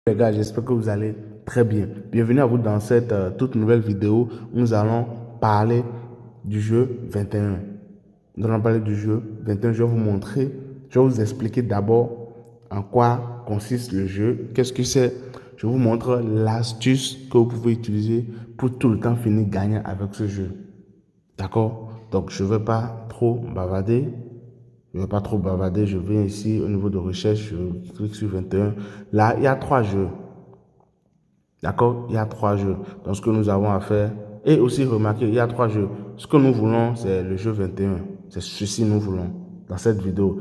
Les gars, j'espère que vous allez très bien. Bienvenue à vous dans cette toute nouvelle vidéo où nous allons parler du jeu 21. Nous allons parler du jeu 21. Je vais vous montrer, je vais vous expliquer d'abord en quoi consiste le jeu, qu'est-ce que c'est. Je vous montre l'astuce que vous pouvez utiliser pour tout le temps finir gagnant avec ce jeu. D'accord? Donc, je ne vais pas trop bavarder. Je viens ici au niveau de recherche, je clique sur 21. Là, il y a 3 jeux. D'accord? Il y a 3 jeux. Donc, ce que nous avons à faire. Et aussi, remarquez, il y a 3 jeux. Ce que nous voulons, c'est le jeu 21. C'est ceci que nous voulons dans cette vidéo.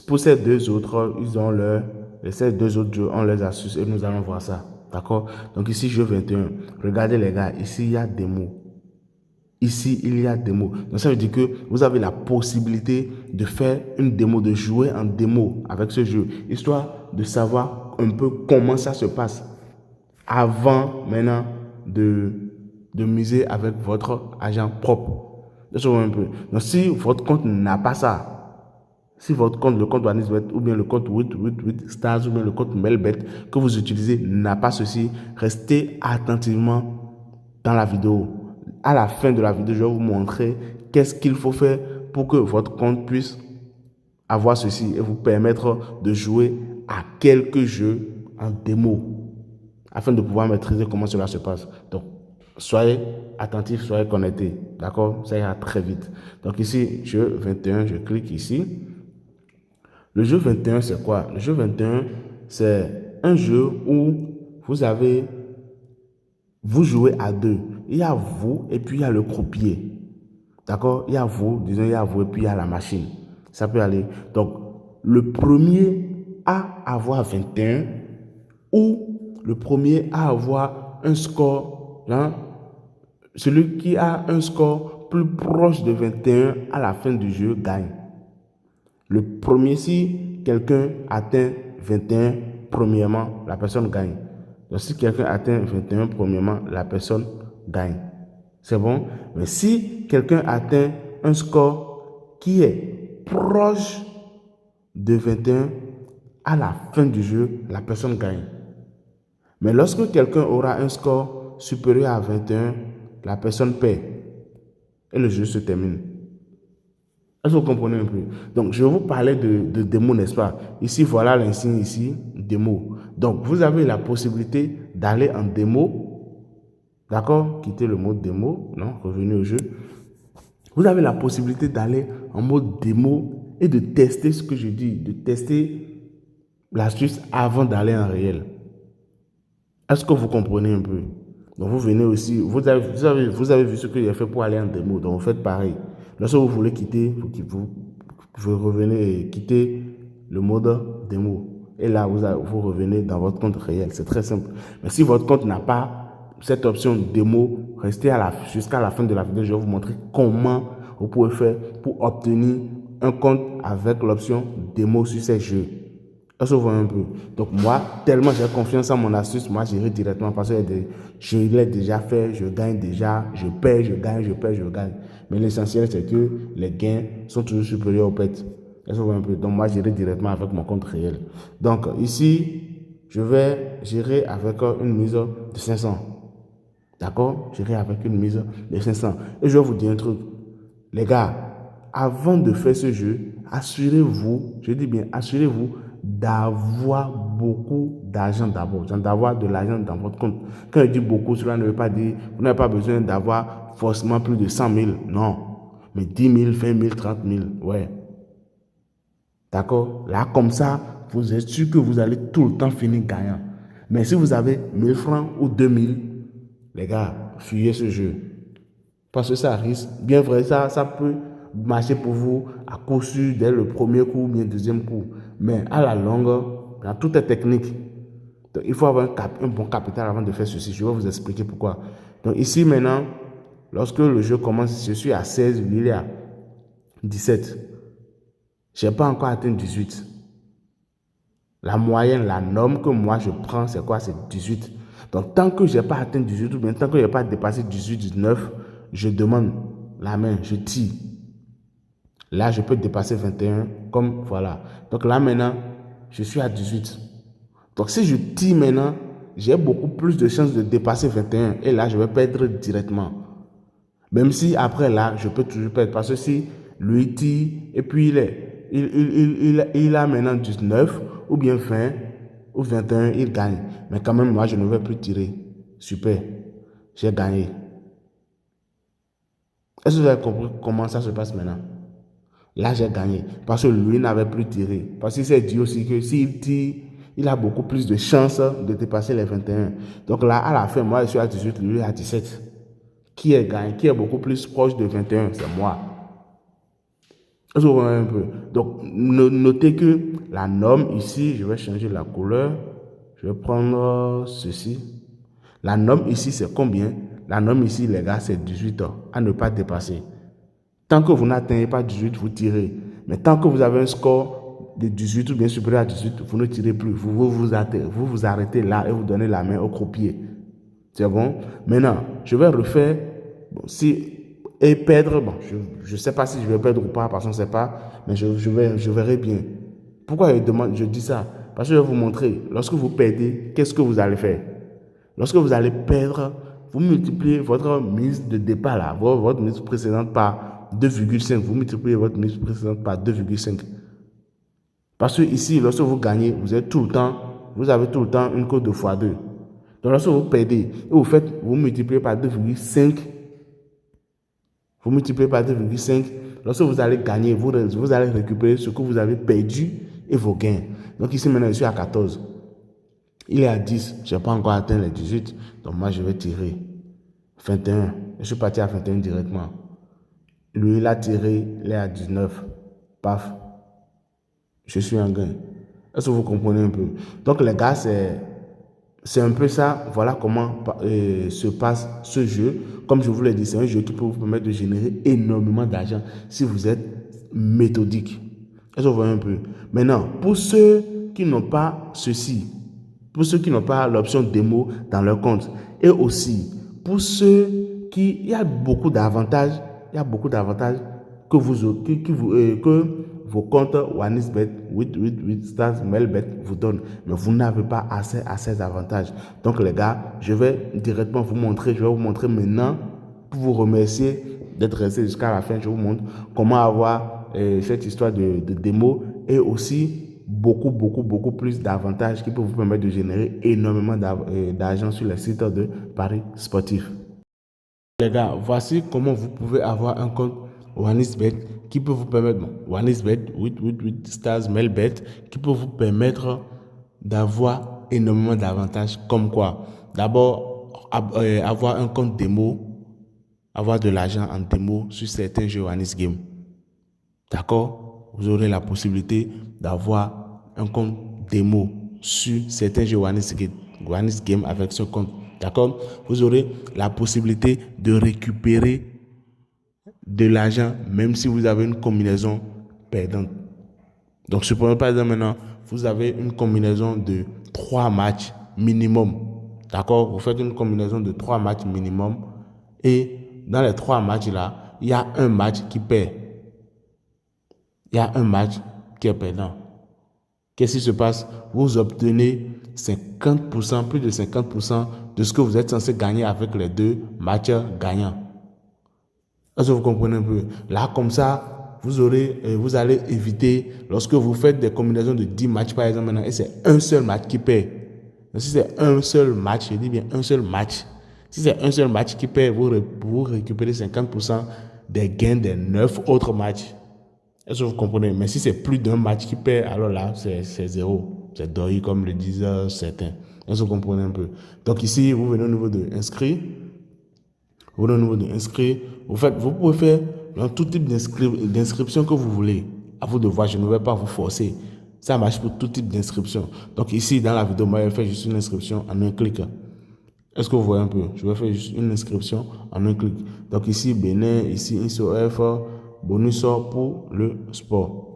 Pour ces deux autres, ils ont leur. Et ces deux autres jeux ont leurs astuces et nous allons voir ça. D'accord? Donc, ici, jeu 21. Regardez, les gars, ici, il y a des mots. Ici, il y a démo. Donc, ça veut dire que vous avez la possibilité de faire une démo, de jouer en démo avec ce jeu, histoire de savoir un peu comment ça se passe avant maintenant de miser avec votre agent propre. Un peu. Donc, si votre compte n'a pas ça, si votre compte, le compte OneXBet ou bien le compte 888 Stars ou bien le compte Melbet que vous utilisez n'a pas ceci, restez attentivement dans la vidéo. À la fin de la vidéo, je vais vous montrer qu'est-ce qu'il faut faire pour que votre compte puisse avoir ceci et vous permettre de jouer à quelques jeux en démo afin de pouvoir maîtriser comment cela se passe. Donc, soyez attentifs, soyez connectés. D'accord? Ça ira très vite. Donc ici, jeu 21, je clique ici. Le jeu 21, c'est quoi? Le jeu 21, c'est un jeu où vous jouez à deux. Il y a vous et puis il y a le croupier. D'accord? Il y a vous, disons, il y a vous et puis il y a la machine. Ça peut aller. Donc, le premier à avoir 21 ou le premier à avoir un score, hein, celui qui a un score plus proche de 21 à la fin du jeu gagne. Le premier, si quelqu'un atteint 21, premièrement, la personne gagne. Donc, si quelqu'un atteint 21, premièrement, la personne gagne. C'est bon? Mais si quelqu'un atteint un score qui est proche de 21, à la fin du jeu, la personne gagne. Mais lorsque quelqu'un aura un score supérieur à 21, la personne perd. Et le jeu se termine. Est-ce que vous comprenez un peu? Donc, je vais vous parler de démo, n'est-ce pas? Ici, voilà l'insigne ici, démo. Donc, vous avez la possibilité d'aller en démo. D'accord? Quittez le mode démo. Non, revenez au jeu. Vous avez la possibilité d'aller en mode démo et de tester ce que je dis, de tester l'astuce avant d'aller en réel. Est-ce que vous comprenez un peu? Donc, vous venez aussi, vous avez vu ce que j'ai fait pour aller en démo. Donc, vous faites pareil. Lorsque vous voulez quitter, vous revenez et quitter le mode démo. Et là, vous revenez dans votre compte réel. C'est très simple. Mais si votre compte n'a pas cette option démo, restez jusqu'à la fin de la vidéo. Je vais vous montrer comment vous pouvez faire pour obtenir un compte avec l'option démo sur ces jeux. Ça se voit un peu. Donc moi, tellement j'ai confiance en mon astuce, moi j'irai directement parce que je l'ai déjà fait, je gagne déjà, je perds, je gagne, je perds, je gagne. Mais l'essentiel c'est que les gains sont toujours supérieurs aux pertes. Ça se voit un peu. Donc moi j'irai directement avec mon compte réel. Donc ici, je vais gérer avec une mise de 500. D'accord? J'irai avec une mise de 500. Et je vais vous dire un truc. Les gars, avant de faire ce jeu, assurez-vous, je dis bien, assurez-vous d'avoir beaucoup d'argent d'abord, d'avoir de l'argent dans votre compte. Quand je dis beaucoup, cela ne veut pas dire, vous n'avez pas besoin d'avoir forcément plus de 100 000, non. Mais 10 000, 20 000, 30 000, ouais. D'accord? Là, comme ça, vous êtes sûr que vous allez tout le temps finir gagnant. Mais si vous avez 1000 francs ou 2000, les gars, fuyez ce jeu. Parce que ça risque, bien vrai, ça peut marcher pour vous à coup sûr dès le premier coup ou bien le deuxième coup. Mais à la longue, dans toute est technique. Donc, il faut avoir un bon capital avant de faire ceci. Je vais vous expliquer pourquoi. Donc ici maintenant, lorsque le jeu commence, je suis à 16, il est à 17. Je n'ai pas encore atteint 18. La moyenne, la norme que moi je prends, c'est quoi? C'est 18. Donc tant que je n'ai pas atteint 18 ou bien tant que je n'ai pas dépassé 18, 19, je demande la main, je tire. Là, je peux dépasser 21, comme voilà. Donc là, maintenant, je suis à 18. Donc, si je tire maintenant, j'ai beaucoup plus de chances de dépasser 21. Et là, je vais perdre directement. Même si après là, je peux toujours perdre. Parce que si lui tire et puis il a maintenant 19 ou bien 20 ou 21, il gagne. Mais quand même, moi, je ne vais plus tirer. Super. J'ai gagné. Est-ce que vous avez compris comment ça se passe maintenant? Là, j'ai gagné. Parce que lui n'avait plus tiré. Parce qu'il s'est dit aussi que s'il tire, il a beaucoup plus de chances de dépasser les 21. Donc là, à la fin, moi, je suis à 18, lui à 17. Qui est gagné? Qui est beaucoup plus proche de 21? C'est moi. Est-ce que vous voyez un peu? Donc, notez que la norme ici, je vais changer la couleur. Je vais prendre ceci. La norme ici, c'est combien? La norme ici, les gars, c'est 18 ans à ne pas dépasser. Tant que vous n'atteignez pas 18, vous tirez. Mais tant que vous avez un score de 18 ou bien supérieur à 18, vous ne tirez plus. Vous vous arrêtez là et vous donnez la main au croupier. C'est bon? Maintenant, je vais refaire. Bon, et perdre, bon, je ne sais pas si je vais perdre ou pas, parce qu'on ne sait pas, mais je verrai bien. Pourquoi je dis ça? Parce que je vais vous montrer. Lorsque vous perdez, qu'est-ce que vous allez faire? Lorsque vous allez perdre, vous multipliez votre mise de départ, là, votre mise précédente par 2,5. Vous multipliez votre mise précédente par 2,5. Parce que ici, lorsque vous gagnez, vous avez tout le temps une cote de x2. Donc, lorsque vous perdez, vous multipliez par 2,5. Vous multipliez par 2,5. Lorsque vous allez gagner, vous allez récupérer ce que vous avez perdu et vos gains. Donc ici, maintenant, je suis à 14. Il est à 10. Je n'ai pas encore atteint les 18. Donc moi, je vais tirer 21. Je suis parti à 21 directement. Lui, il a tiré, il est à 19. Paf. Je suis en gain. Est-ce que vous comprenez un peu? Donc les gars, c'est un peu ça. Voilà comment se passe ce jeu. Comme je vous l'ai dit, c'est un jeu qui peut vous permettre de générer énormément d'argent si vous êtes méthodique. Est-ce que vous voyez un peu? Maintenant, pour ceux qui n'ont pas ceci, pour ceux qui n'ont pas l'option démo dans leur compte, et aussi pour ceux qui, il y a beaucoup d'avantages que vos comptes OneXBet, with Stars, Melbet vous donnent, mais vous n'avez pas accès à ces avantages. Donc les gars, je vais directement vous montrer, maintenant, pour vous remercier d'être resté jusqu'à la fin. Je vous montre comment avoir cette histoire de démo et aussi beaucoup plus d'avantages qui peuvent vous permettre de générer énormément d'argent sur les sites de paris sportifs. Les gars, voici comment vous pouvez avoir un compte OneXBet qui peut vous permettre, OneXBet with Stars, Melbet, qui peut vous permettre d'avoir énormément d'avantages comme quoi? D'abord, avoir un compte démo, avoir de l'argent en démo sur certains jeux OneXGame. D'accord? Vous aurez la possibilité d'avoir un compte démo sur certains jeux OneXGame avec ce compte. D'accord? Vous aurez la possibilité de récupérer de l'argent même si vous avez une combinaison perdante. Donc, supprenons par exemple maintenant, vous avez une combinaison de 3 matchs minimum. D'accord? Vous faites une combinaison de 3 matchs minimum et dans les 3 matchs là, il y a un match qui perd. Il y a un match qui est perdant. Qu'est-ce qui se passe? Vous obtenez 50%, plus de 50% de ce que vous êtes censé gagner avec les 2 matchs gagnants. Est-ce que vous comprenez un peu? Là, comme ça, vous allez éviter, lorsque vous faites des combinaisons de 10 matchs, par exemple, maintenant, et c'est un seul match qui perd. Donc, si c'est un seul match, je dis bien un seul match. Si c'est un seul match qui perd, vous récupérez 50% des gains des 9 autres matchs. Est-ce que vous comprenez? Mais si c'est plus d'un match qui perd, alors là, c'est zéro. C'est doré, comme le disent certains. Est-ce que vous comprenez un peu? Donc ici, vous venez au niveau de inscrire. Vous pouvez faire dans tout type d'inscription que vous voulez. À vous de voir, je ne vais pas vous forcer. Ça marche pour tout type d'inscription. Donc ici, dans la vidéo, moi, je vais faire juste une inscription en un clic. Est-ce que vous voyez un peu? Je vais faire juste une inscription en un clic. Donc ici, Bénin, ici, ISOF, bonus pour le sport.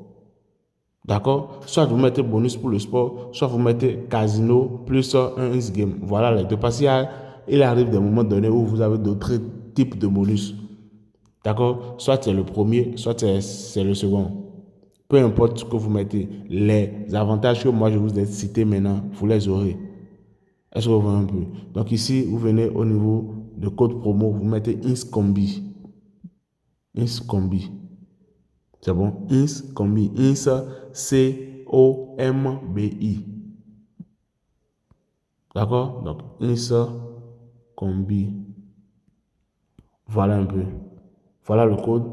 D'accord? Soit vous mettez bonus pour le sport, soit vous mettez casino plus un X-game. Voilà les deux. Parce qu'il arrive des moments donnés où vous avez d'autres types de bonus. D'accord? Soit c'est le premier, soit c'est le second. peu importe ce que vous mettez, les avantages que moi je vous ai cités maintenant, vous les aurez. Est-ce que vous voyez un peu? Donc ici, vous venez au niveau de code promo, vous mettez INSCOMBI. INSCOMBI. C'est bon? INSCOMBI. INS, C-O-M-B-I. D'accord? Donc INSCOMBI. Voilà un peu. Voilà le code.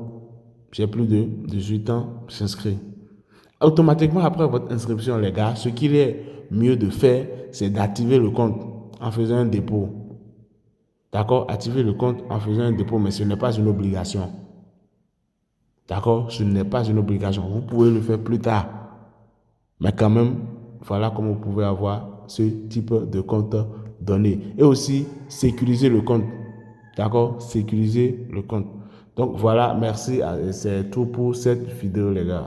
J'ai plus de 18 ans, j'inscris. Automatiquement, après votre inscription, les gars, ce qu'il est mieux de faire, c'est d'activer le compte en faisant un dépôt. D'accord? Activer le compte en faisant un dépôt, mais ce n'est pas une obligation. D'accord? Ce n'est pas une obligation. Vous pouvez le faire plus tard. Mais quand même, voilà comment vous pouvez avoir ce type de compte donné. Et aussi, sécuriser le compte. D'accord? Sécuriser le compte. Donc voilà, merci. C'est tout pour cette vidéo, les gars.